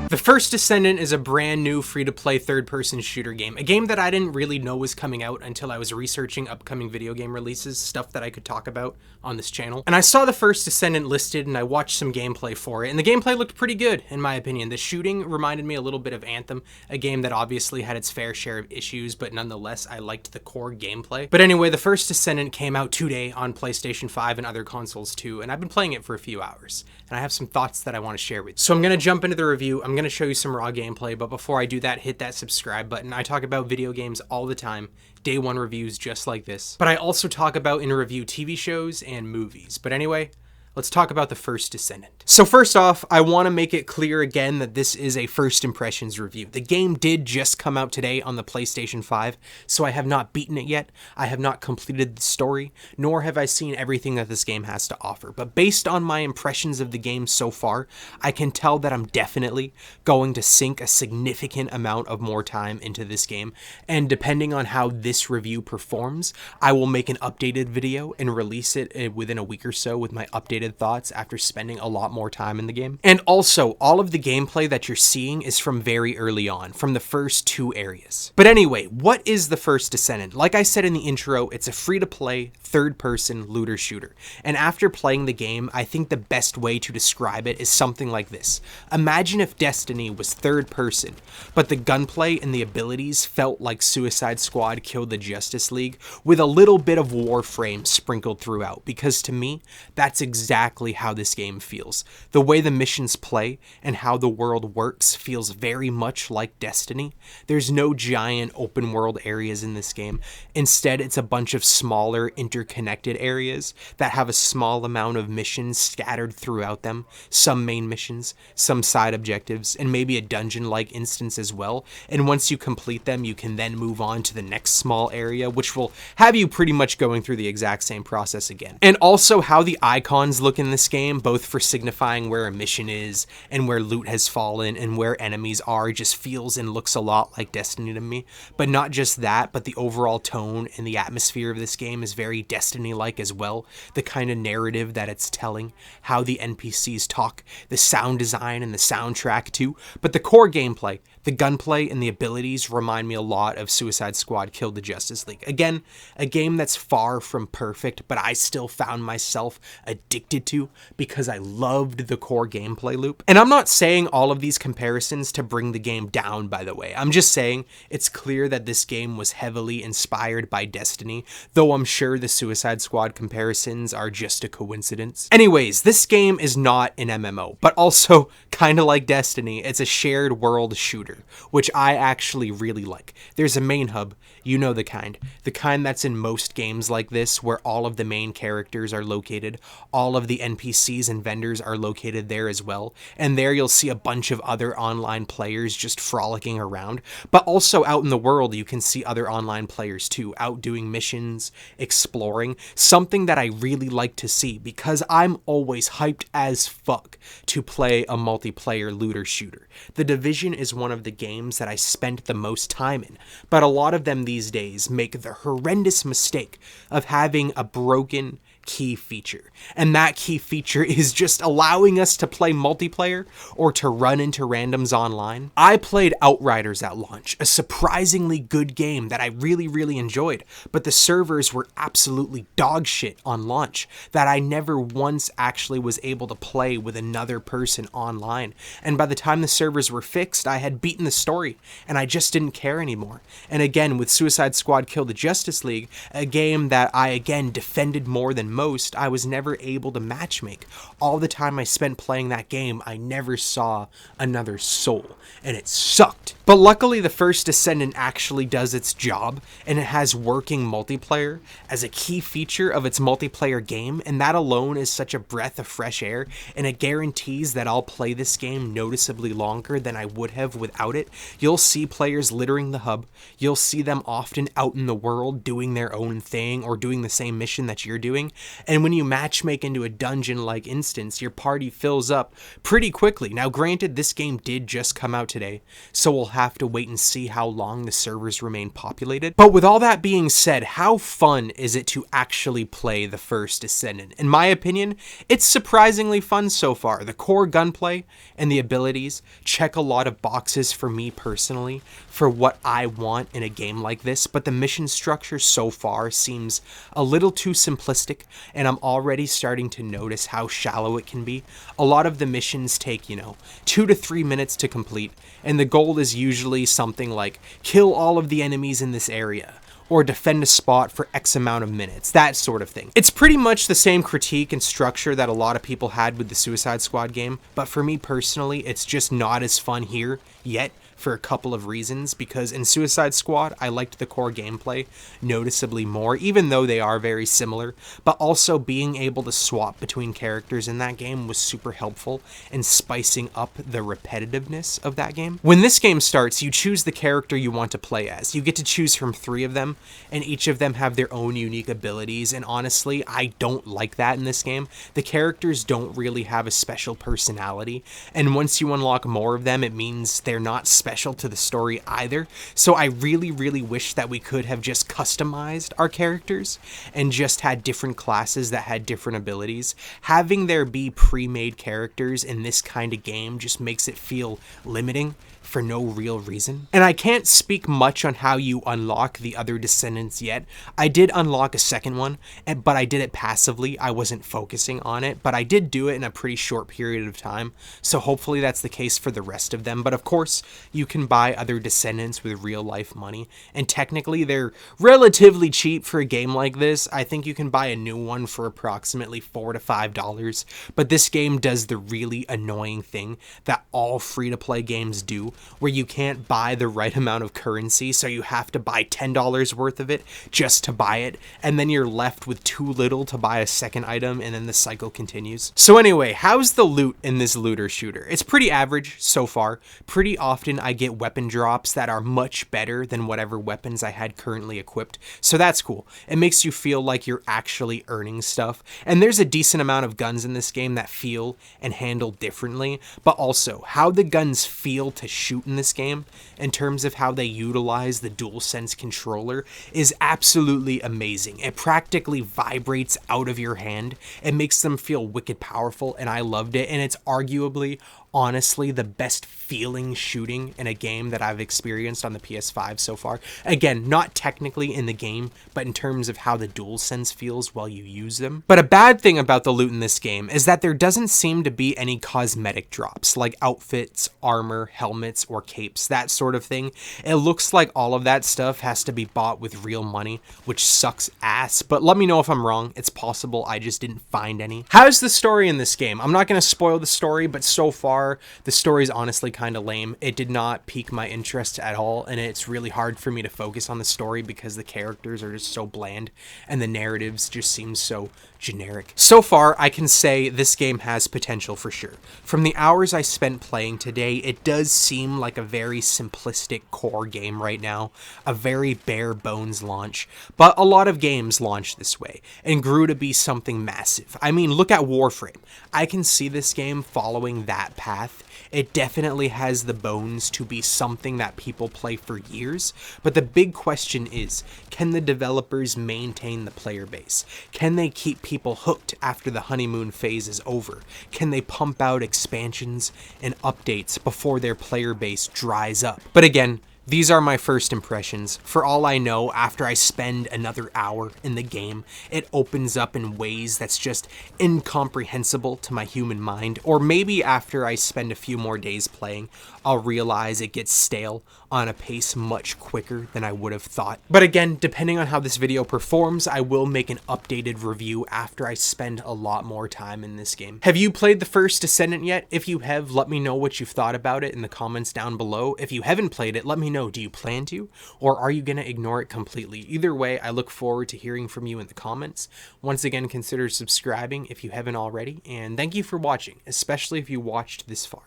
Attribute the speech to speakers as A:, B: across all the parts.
A: The First Descendant is a brand new free-to-play third-person shooter game, a game that I didn't really know was coming out until I was researching upcoming video game releases, stuff that I could talk about on this channel. And I saw the First Descendant listed and I watched some gameplay for it, and the gameplay looked pretty good, in my opinion. The shooting reminded me a little bit of Anthem, a game that obviously had its fair share of issues, but nonetheless, I liked the core gameplay. But anyway, the First Descendant came out today on PlayStation 5 and other consoles too, and I've been playing it for a few hours, and I have some thoughts that I want to share with you. So I'm going to jump into the review. I'm going to show you some raw gameplay, but before I do that, hit that subscribe button. I talk about video games all the time, day one reviews just like this, but I also talk about and review TV shows and movies. But anyway, let's talk about the First Descendant. So first off, I want to make it clear again that this is a first impressions review. The game did just come out today on the PlayStation 5, so I have not beaten it yet. I have not completed the story, nor have I seen everything that this game has to offer. But based on my impressions of the game so far, I can tell that I'm definitely going to sink a significant amount of more time into this game. And depending on how this review performs, I will make an updated video and release it within a week or so with my updated thoughts after spending a lot more time in the game. And also, all of the gameplay that you're seeing is from very early on, from the first two areas. But anyway, what is the First Descendant? Like I said in the intro, it's a free-to-play, third-person looter shooter. And after playing the game, I think the best way to describe it is something like this. Imagine if Destiny was third-person, but the gunplay and the abilities felt like Suicide Squad Killed the Justice League, with a little bit of Warframe sprinkled throughout, because to me, that's exactly how this game feels. The way the missions play and how the world works feels very much like Destiny. There's no giant open world areas in this game. Instead, it's a bunch of smaller interconnected areas that have a small amount of missions scattered throughout them. Some main missions, some side objectives, and maybe a dungeon-like instance as well. And once you complete them, you can then move on to the next small area, which will have you pretty much going through the exact same process again. And also how the icons look in this game, both for signifying where a mission is and where loot has fallen and where enemies are, just feels and looks a lot like Destiny to me. But not just that, but the overall tone and the atmosphere of this game is very Destiny-like as well. The kind of narrative that it's telling, how the NPCs talk, the sound design and the soundtrack too. But the core gameplay, the gunplay and the abilities remind me a lot of Suicide Squad Killed the Justice League. Again, a game that's far from perfect, but I still found myself addicted to because I loved the core gameplay loop. And I'm not saying all of these comparisons to bring the game down, by the way. I'm just saying it's clear that this game was heavily inspired by Destiny, though I'm sure the Suicide Squad comparisons are just a coincidence. Anyways, this game is not an MMO, but also kind of like Destiny, it's a shared world shooter, which I actually really like. There's a main hub, you know the kind that's in most games like this, where all of the main characters are located, all of the NPCs and vendors are located there as well, and there you'll see a bunch of other online players just frolicking around. But also out in the world, you can see other online players too, out doing missions, exploring, something that I really like to see because I'm always hyped as fuck to play a multiplayer looter shooter. The Division is one of the games that I spent the most time in, but a lot of them these days make the horrendous mistake of having a broken key feature. And that key feature is just allowing us to play multiplayer or to run into randoms online. I played Outriders at launch, a surprisingly good game that I really enjoyed, but the servers were absolutely dog shit on launch that I never once actually was able to play with another person online. And by the time the servers were fixed, I had beaten the story and I just didn't care anymore. And again, with Suicide Squad Kill the Justice League, a game that I again defended more than most, I was never able to matchmake. All the time I spent playing that game, I never saw another soul, and it sucked. But luckily, the First Descendant actually does its job, and it has working multiplayer as a key feature of its multiplayer game, and that alone is such a breath of fresh air, and it guarantees that I'll play this game noticeably longer than I would have without it. You'll see players littering the hub, you'll see them often out in the world doing their own thing or doing the same mission that you're doing, And when you matchmake into a dungeon-like instance, your party fills up pretty quickly. Now granted, this game did just come out today, so we'll have to wait and see how long the servers remain populated. But with all that being said, how fun is it to actually play the First Descendant? In my opinion, it's surprisingly fun so far. The core gunplay and the abilities check a lot of boxes for me personally for what I want in a game like this, but the mission structure so far seems a little too simplistic, and I'm already starting to notice how shallow it can be. A lot of the missions take, 2 to 3 minutes to complete, and the goal is usually something like kill all of the enemies in this area, or defend a spot for X amount of minutes, that sort of thing. It's pretty much the same critique and structure that a lot of people had with the Suicide Squad game, but for me personally, it's just not as fun here yet, for a couple of reasons, because in Suicide Squad, I liked the core gameplay noticeably more, even though they are very similar, but also being able to swap between characters in that game was super helpful in spicing up the repetitiveness of that game. When this game starts, you choose the character you want to play as. You get to choose from 3 of them, and each of them have their own unique abilities, and honestly, I don't like that in this game. The characters don't really have a special personality, and once you unlock more of them, it means they're not special to the story either. So I really wish that we could have just customized our characters and just had different classes that had different abilities. Having there be pre-made characters in this kind of game just makes it feel limiting for no real reason. And I can't speak much on how you unlock the other Descendants yet. I did unlock a second one, but I did it passively. I wasn't focusing on it, but I did do it in a pretty short period of time, so hopefully that's the case for the rest of them. But of course, you can buy other Descendants with real life money, and technically they're relatively cheap for a game like this. I think you can buy a new one for approximately $4 to $5, but this game does the really annoying thing that all free-to-play games do, where you can't buy the right amount of currency, so you have to buy $10 worth of it just to buy it, and then you're left with too little to buy a second item, and then the cycle continues. So anyway, how's the loot in this looter shooter? It's pretty average so far. Pretty often I get weapon drops that are much better than whatever weapons I had currently equipped, so that's cool. It makes you feel like you're actually earning stuff, and there's a decent amount of guns in this game that feel and handle differently, but also how the guns feel to shoot in this game, in terms of how they utilize the DualSense controller, is absolutely amazing. It practically vibrates out of your hand. It makes them feel wicked powerful, and I loved it, and it's arguably, honestly, the best feeling shooting in a game that I've experienced on the PS5 so far. Again, not technically in the game, but in terms of how the DualSense feels while you use them. But a bad thing about the loot in this game is that there doesn't seem to be any cosmetic drops, like outfits, armor, helmets, or capes, that sort of thing. It looks like all of that stuff has to be bought with real money, which sucks ass, but let me know if I'm wrong. It's possible I just didn't find any. How's the story in this game? I'm not going to spoil the story, but so far, the story is honestly kind of lame. It did not pique my interest at all, and it's really hard for me to focus on the story because the characters are just so bland and the narratives just seem so generic. So far, I can say this game has potential for sure. From the hours I spent playing today, it does seem like a very simplistic core game right now, a very bare bones launch, but a lot of games launch this way and grew to be something massive. I mean, look at Warframe. I can see this game following that path. It definitely has the bones to be something that people play for years, but the big question is, can the developers maintain the player base? Can they keep people hooked after the honeymoon phase is over? Can they pump out expansions and updates before their player base dries up? But again, these are my first impressions. For all I know, after I spend another hour in the game, it opens up in ways that's just incomprehensible to my human mind. Or maybe after I spend a few more days playing, I'll realize it gets stale on a pace much quicker than I would have thought. But again, depending on how this video performs, I will make an updated review after I spend a lot more time in this game. Have you played the First Descendant yet? If you have, let me know what you've thought about it in the comments down below. If you haven't played it, let me know. Do you plan to? Or are you going to ignore it completely? Either way, I look forward to hearing from you in the comments. Once again, consider subscribing if you haven't already. And thank you for watching, especially if you watched this far.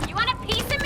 B: You want a piece of me?